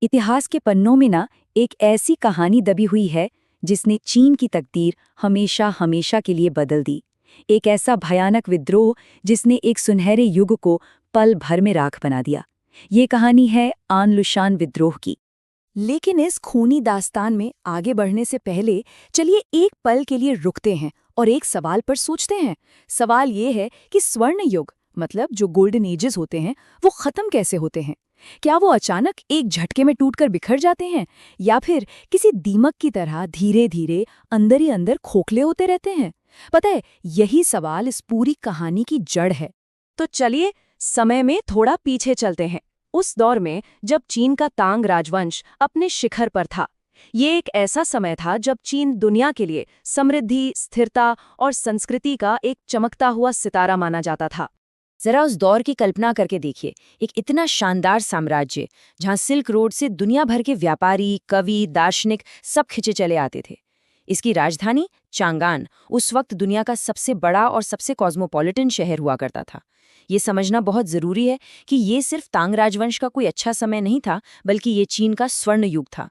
इतिहास के पन्नों में ना एक ऐसी कहानी दबी हुई है जिसने चीन की तकदीर हमेशा हमेशा के लिए बदल दी। एक ऐसा भयानक विद्रोह जिसने एक सुनहरे युग को पल भर में राख बना दिया। ये कहानी है आन लुशान विद्रोह की। लेकिन इस खूनी दास्तान में आगे बढ़ने से पहले चलिए एक पल के लिए रुकते हैं और एक सवाल पर सोचते हैं। सवाल ये है कि स्वर्ण युग मतलब जो गोल्डन एजेस होते हैं वो खत्म कैसे होते हैं। क्या वो अचानक एक झटके में टूटकर बिखर जाते हैं या फिर किसी दीमक की तरह धीरे धीरे अंदर ही अंदर खोखले होते रहते हैं। पता है, यही सवाल इस पूरी कहानी की जड़ है। तो चलिए समय में थोड़ा पीछे चलते हैं, उस दौर में जब चीन का तांग राजवंश अपने शिखर पर था। ये एक ऐसा समय था जब चीन दुनिया के लिए समृद्धि, स्थिरता और संस्कृति का एक चमकता हुआ सितारा माना जाता था। जरा उस दौर की कल्पना करके देखिए, एक इतना शानदार साम्राज्य जहां सिल्क रोड से दुनिया भर के व्यापारी, कवि, दार्शनिक सब खिंचे चले आते थे। इसकी राजधानी चांगान उस वक्त दुनिया का सबसे बड़ा और सबसे कॉस्मोपॉलिटन शहर हुआ करता था। ये समझना बहुत जरूरी है कि ये सिर्फ तांग राजवंश का कोई अच्छा समय नहीं था, बल्कि ये चीन का स्वर्ण युग था।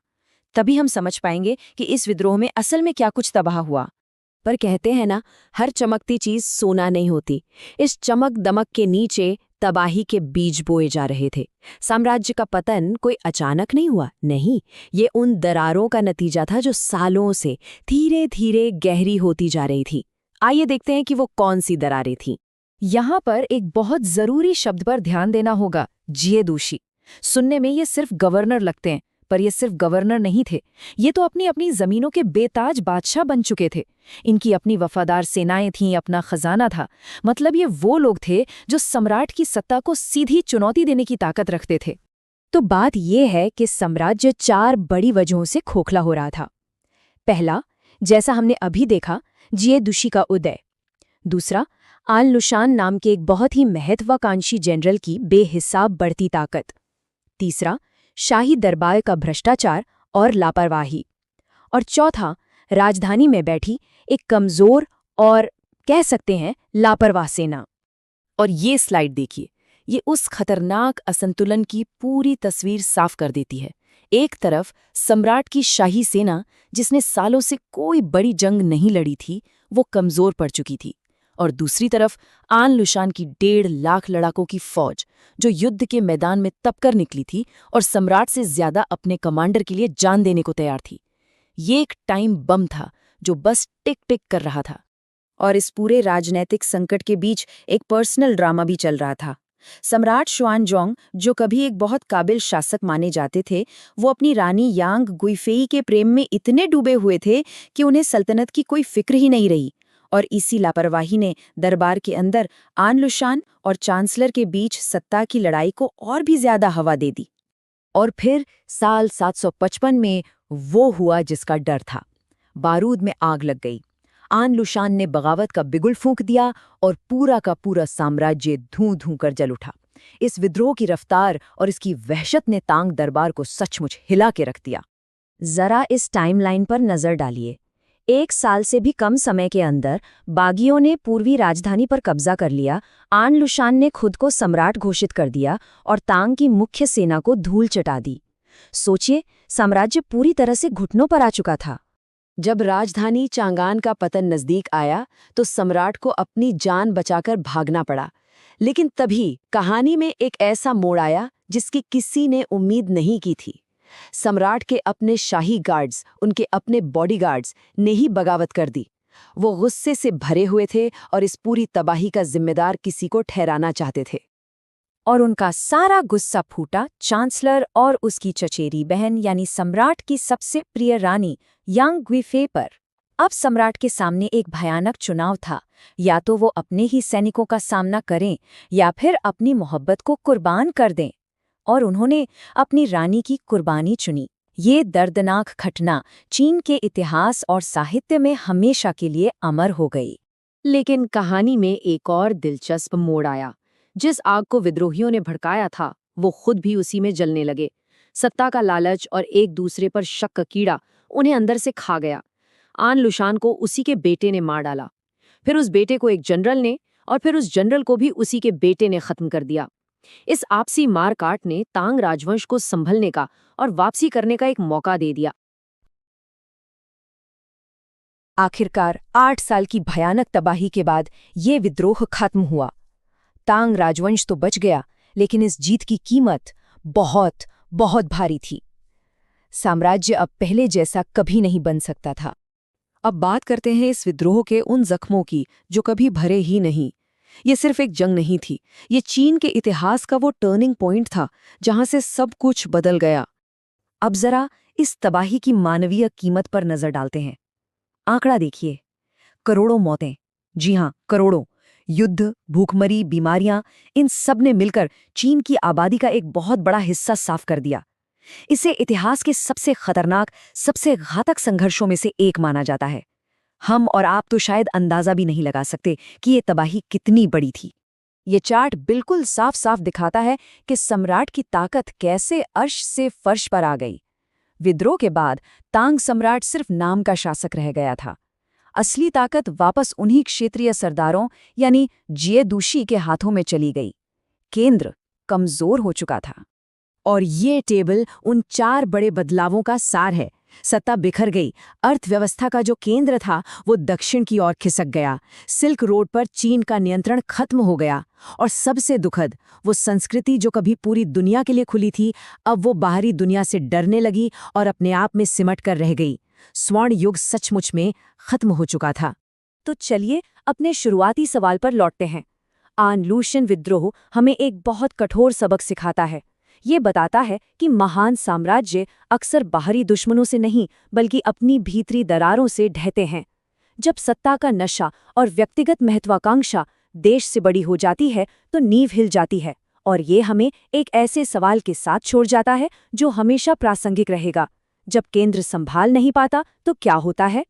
तभी हम समझ पाएंगे कि इस विद्रोह में असल में क्या कुछ तबाह हुआ। पर कहते हैं ना, हर चमकती चीज सोना नहीं होती। इस चमक दमक के नीचे तबाही के बीज बोए जा रहे थे। साम्राज्य का पतन कोई अचानक नहीं हुआ, नहीं, ये उन दरारों का नतीजा था जो सालों से धीरे धीरे गहरी होती जा रही थी। आइए देखते हैं कि वो कौन सी दरारें थीं। यहाँ पर एक बहुत जरूरी शब्द पर ध्यान देना होगा, जिएदुशी। सुनने में ये सिर्फ गवर्नर लगते हैं, पर ये सिर्फ गवर्नर नहीं थे। ये तो अपनी अपनी जमीनों के बेताज बादशाह बन चुके थे। इनकी अपनी वफादार सेनाएं थीं, अपना खजाना था। मतलब ये वो लोग थे जो सम्राट की सत्ता को सीधी चुनौती देने की ताकत रखते थे। तो बात ये है कि साम्राज्य 4 बड़ी वजहों से खोखला हो रहा था। पहला, जैसा हमने अभी देखा, जिएदुशी का उदय। दूसरा, आन लुशान नाम के एक बहुत ही महत्वाकांक्षी जनरल की बेहिसाब बढ़ती ताकत। तीसरा, शाही दरबार का भ्रष्टाचार और लापरवाही। और चौथा, राजधानी में बैठी एक कमजोर और कह सकते हैं लापरवाह सेना। और ये स्लाइड देखिए, ये उस खतरनाक असंतुलन की पूरी तस्वीर साफ कर देती है। एक तरफ सम्राट की शाही सेना, जिसने सालों से कोई बड़ी जंग नहीं लड़ी थी, वो कमजोर पड़ चुकी थी। और दूसरी तरफ आन लुशान की 1.5 लाख लड़ाकों की फौज, जो युद्ध के मैदान में तपकर निकली थी और सम्राट से ज्यादा अपने कमांडर के लिए जान देने को तैयार थी। ये एक टाइम बम था जो बस टिक टिक कर रहा था। और इस पूरे राजनैतिक संकट के बीच एक पर्सनल ड्रामा भी चल रहा था। सम्राट शुआनजोंग, जो कभी एक बहुत काबिल शासक माने जाते थे, वो अपनी रानी यांग गुइफेई के प्रेम में इतने डूबे हुए थे कि उन्हें सल्तनत की कोई फिक्र ही नहीं रही। और इसी लापरवाही ने दरबार के अंदर आन लुशान और चांसलर के बीच सत्ता की लड़ाई को और भी ज्यादा हवा दे दी। और फिर साल 755 में वो हुआ जिसका डर था। बारूद में आग लग गई। आन लुशान ने बगावत का बिगुल फूंक दिया और पूरा का पूरा साम्राज्य धूं धूं कर जल उठा। इस विद्रोह की रफ्तार और इसकी वहशत ने तांग दरबार को सचमुच हिला के रख दिया। जरा इस टाइमलाइन पर नजर डालिए। 1 साल से भी कम समय के अंदर बागियों ने पूर्वी राजधानी पर कब्जा कर लिया, आन लुशान ने खुद को सम्राट घोषित कर दिया और तांग की मुख्य सेना को धूल चटा दी। सोचिए, साम्राज्य पूरी तरह से घुटनों पर आ चुका था। जब राजधानी चांगान का पतन नजदीक आया तो सम्राट को अपनी जान बचाकर भागना पड़ा। लेकिन तभी कहानी में एक ऐसा मोड़ आया जिसकी किसी ने उम्मीद नहीं की थी। सम्राट के अपने शाही गार्ड्स, उनके अपने बॉडीगार्ड्स ने ही बगावत कर दी। वो गुस्से से भरे हुए थे और इस पूरी तबाही का जिम्मेदार किसी को ठहराना चाहते थे। और उनका सारा गुस्सा फूटा चांसलर और उसकी चचेरी बहन यानी सम्राट की सबसे प्रिय रानी यांग गुइफे पर। अब सम्राट के सामने एक भयानक चुनाव था, या तो वो अपने ही सैनिकों का सामना करें या फिर अपनी मोहब्बत को कुर्बान कर दें। और उन्होंने अपनी रानी की कुर्बानी चुनी। ये दर्दनाक घटना चीन के इतिहास और साहित्य में हमेशा के लिए अमर हो गई। लेकिन कहानी में एक और दिलचस्प मोड़ आया। जिस आग को विद्रोहियों ने भड़काया था, वो खुद भी उसी में जलने लगे। सत्ता का लालच और एक दूसरे पर शक का कीड़ा उन्हें अंदर से खा गया। आन लुशान को उसी के बेटे ने मार डाला, फिर उस बेटे को एक जनरल ने, और फिर उस जनरल को भी उसी के बेटे ने खत्म कर दिया। इस आपसी मारकाट ने तांग राजवंश को संभलने का और वापसी करने का एक मौका दे दिया। आखिरकार 8 साल की भयानक तबाही के बाद ये विद्रोह खत्म हुआ। तांग राजवंश तो बच गया, लेकिन इस जीत की कीमत बहुत बहुत भारी थी। साम्राज्य अब पहले जैसा कभी नहीं बन सकता था। अब बात करते हैं इस विद्रोह के उन जख्मों की जो कभी भरे ही नहीं। ये सिर्फ एक जंग नहीं थी, ये चीन के इतिहास का वो टर्निंग पॉइंट था जहां से सब कुछ बदल गया। अब जरा इस तबाही की मानवीय कीमत पर नजर डालते हैं। आंकड़ा देखिए, करोड़ों मौतें, जी हां करोड़ों। युद्ध, भूखमरी, बीमारियां, इन सब ने मिलकर चीन की आबादी का एक बहुत बड़ा हिस्सा साफ कर दिया। इसे इतिहास के सबसे खतरनाक, सबसे घातक संघर्षों में से एक माना जाता है। हम और आप तो शायद अंदाजा भी नहीं लगा सकते कि ये तबाही कितनी बड़ी थी। ये चार्ट बिल्कुल साफ साफ दिखाता है कि सम्राट की ताकत कैसे अर्श से फर्श पर आ गई। विद्रोह के बाद तांग सम्राट सिर्फ नाम का शासक रह गया था। असली ताकत वापस उन्हीं क्षेत्रीय सरदारों यानी जिये दूशी के हाथों में चली गई। केंद्र कमजोर हो चुका था। और ये टेबल उन 4 बड़े बदलावों का सार है। सत्ता बिखर गई, अर्थव्यवस्था का जो केंद्र था वो दक्षिण की ओर खिसक गया, सिल्क रोड पर चीन का नियंत्रण खत्म हो गया, और सबसे दुखद, वो संस्कृति जो कभी पूरी दुनिया के लिए खुली थी, अब वो बाहरी दुनिया से डरने लगी और अपने आप में सिमट कर रह गई। स्वर्ण युग सचमुच में खत्म हो चुका था। तो चलिए अपने शुरुआती सवाल पर लौटते हैं। आन लूशन विद्रोह हमें एक बहुत कठोर सबक सिखाता है। ये बताता है कि महान साम्राज्य अक्सर बाहरी दुश्मनों से नहीं बल्कि अपनी भीतरी दरारों से ढहते हैं। जब सत्ता का नशा और व्यक्तिगत महत्वाकांक्षा देश से बड़ी हो जाती है तो नींव हिल जाती है। और ये हमें एक ऐसे सवाल के साथ छोड़ जाता है जो हमेशा प्रासंगिक रहेगा। जब केंद्र संभाल नहीं पाता तो क्या होता है?